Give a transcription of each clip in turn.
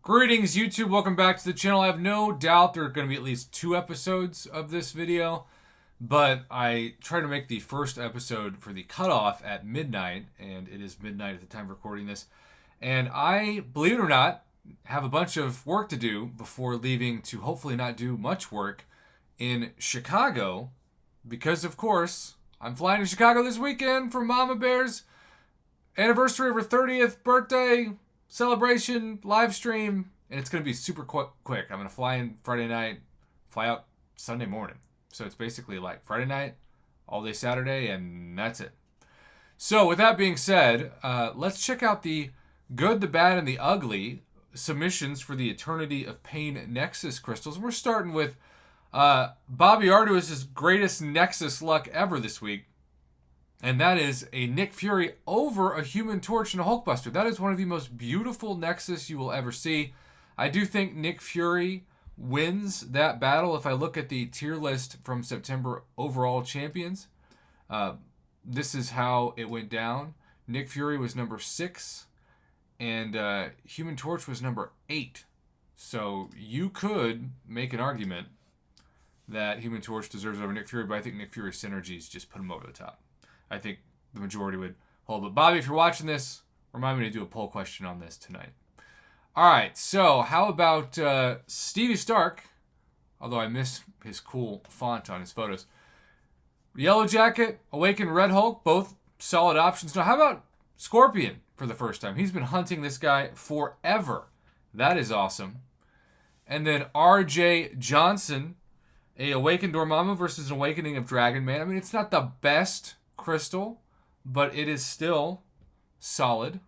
Greetings, YouTube. Welcome back to the channel. I have no doubt there are going to be at least 2 episodes of this video, but I try to make the first episode for the cutoff at midnight, and it is midnight at the time of recording this. And I, believe it or not, have a bunch of work to do before leaving to hopefully not do much work in Chicago, because, of course, I'm flying to Chicago this weekend for Mama Bear's anniversary of her 30th birthday celebration live stream, and it's going to be super quick. I'm going to fly in Friday night, fly out Sunday morning. So it's basically like Friday night, all day Saturday, and that's it. So with that being said, let's check out the good, the bad, and the ugly submissions for the Eternity of Pain NEXUS crystals. We're starting with Bobby Arduous' greatest NEXUS luck ever this week. And that is a Nick Fury over a Human Torch and a Hulkbuster. That is one of the most beautiful NEXUS you will ever see. I do think Nick Fury wins that battle if I look at the tier list from September overall champions. This is how it went down. Nick Fury was number 6, and Human Torch was number 8. So you could make an argument that Human Torch deserves over Nick Fury, but I think Nick Fury's synergies just put him over the top. I think the majority would hold. But Bobby, if you're watching this, remind me to do a poll question on this tonight. All right, so how about Stevie Stark, although I miss his cool font on his photos. Yellow Jacket, Awakened Red Hulk, both solid options. Now, how about Scorpion for the first time? He's been hunting this guy forever. That is awesome. And then R.J. Johnson, a Awakened Dormammu versus an Awakening of Dragon Man. I mean, it's not the best crystal, but it is still solid.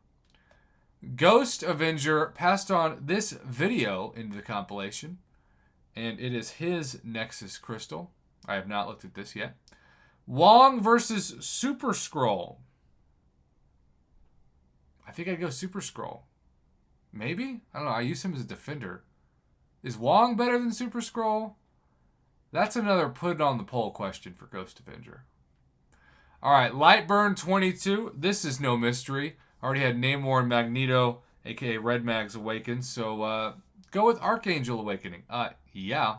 Ghost Avenger passed on this video into the compilation, and it is his NEXUS crystal. I have not looked at this yet. Wong versus Super Skrull. I think I'd go Super Skrull. Maybe? I don't know. I use him as a defender. Is Wong better than Super Skrull? That's another put it on the poll question for Ghost Avenger. All right, Lightburn 22. This is no mystery. Already had Namor and Magneto, a.k.a. Red Mag's Awakened. So go with Archangel Awakening. Yeah.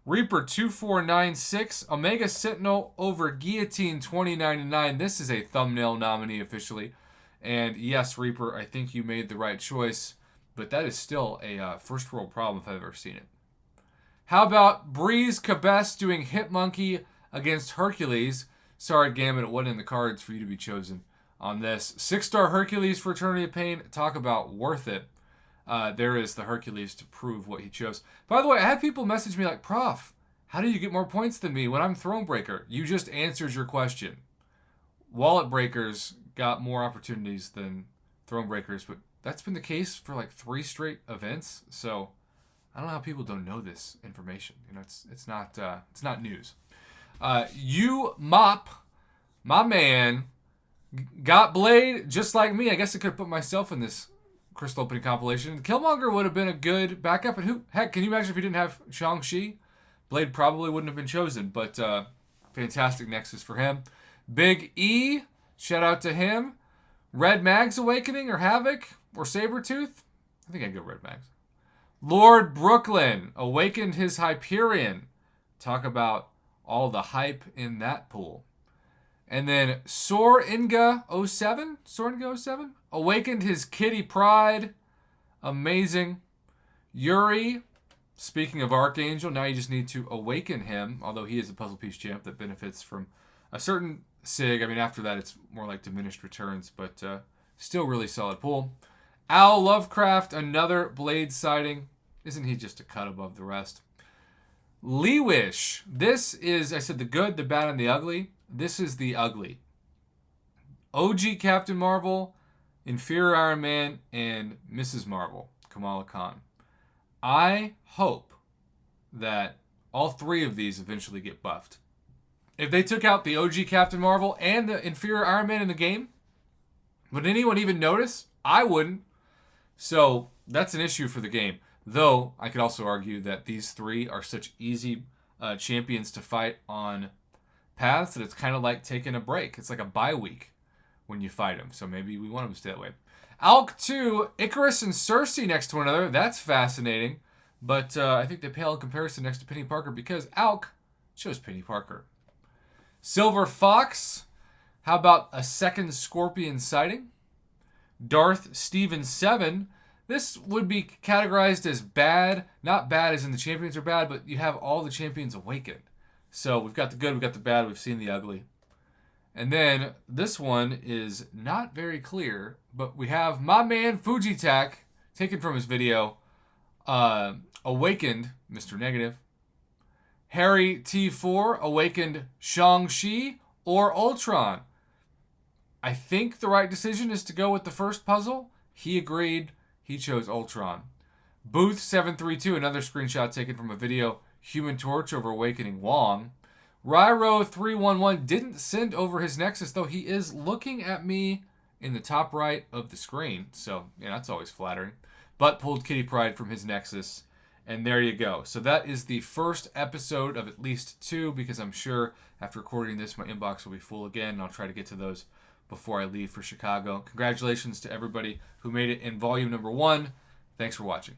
Reaper 2496. Omega Sentinel over Guillotine 2099. This is a thumbnail nominee officially. And yes, Reaper, I think you made the right choice. But that is still a first world problem if I've ever seen it. How about Breeze Cabess doing Hitmonkey against Hercules? Sorry, Gambit, it wasn't in the cards for you to be chosen on this. 6-star Hercules for Eternity of Pain. Talk about worth it. There is the Hercules to prove what he chose. By the way, I had people message me like, Prof, how do you get more points than me when I'm Thronebreaker? You just answered your question. Wallet Breakers got more opportunities than Thronebreakers, but that's been the case for like 3 straight events. So I don't know how people don't know this information. You know, it's not news. You Mop, my man, got Blade just like me. I guess I could have put myself in this crystal opening compilation. Killmonger would have been a good backup. And heck, can you imagine if he didn't have Shang-Chi? Blade probably wouldn't have been chosen, but fantastic NEXUS for him. Big E, shout out to him. Red Mag's Awakening or Havoc or Sabretooth? I think I'd go Red Mag's. Lord Brooklyn awakened his Hyperion. Talk about all the hype in that pool. And then Soringa 07 awakened his Kitty Pride. Amazing. Yuri, speaking of Archangel, now you just need to awaken him, although he is a puzzle piece champ that benefits from a certain SIG. I mean, after that, it's more like diminished returns, but still really solid pool. Al Lovecraft, another Blade sighting. Isn't he just a cut above the rest? Lee Wish. This is, I said, the good, the bad, and the ugly. This is the ugly. OG Captain Marvel, Inferior Iron Man, and Mrs. Marvel, Kamala Khan. I hope that all 3 of these eventually get buffed. If they took out the OG Captain Marvel and the Inferior Iron Man in the game, would anyone even notice? I wouldn't. So that's an issue for the game. Though, I could also argue that these 3 are such easy champions to fight on paths that it's kind of like taking a break. It's like a bye week when you fight them. So maybe we want them to stay that way. Alk 2, Icarus and Cersei next to one another. That's fascinating. But I think they pale in comparison next to Penny Parker because Alk chose Penny Parker. Silver Fox. How about a second Scorpion sighting? Darth Steven 7. This would be categorized as bad. Not bad as in the champions are bad, but you have all the champions awakened. So we've got the good, we've got the bad, we've seen the ugly. And then this one is not very clear, but we have my man Fujitak, taken from his video, awakened Mr. Negative. Harry T4 awakened Shang-Chi or Ultron. I think the right decision is to go with the first puzzle. He agreed. He chose Ultron. Booth732, another screenshot taken from a video. Human Torch over awakening Wong. Ryro311 didn't send over his Nexus, though he is looking at me in the top right of the screen. So, yeah, that's always flattering. But pulled Kitty Pryde from his Nexus. And there you go. So that is the first episode of at least 2, because I'm sure after recording this, my inbox will be full again, and I'll try to get to those before I leave for Chicago. Congratulations to everybody who made it in volume number 1. Thanks for watching.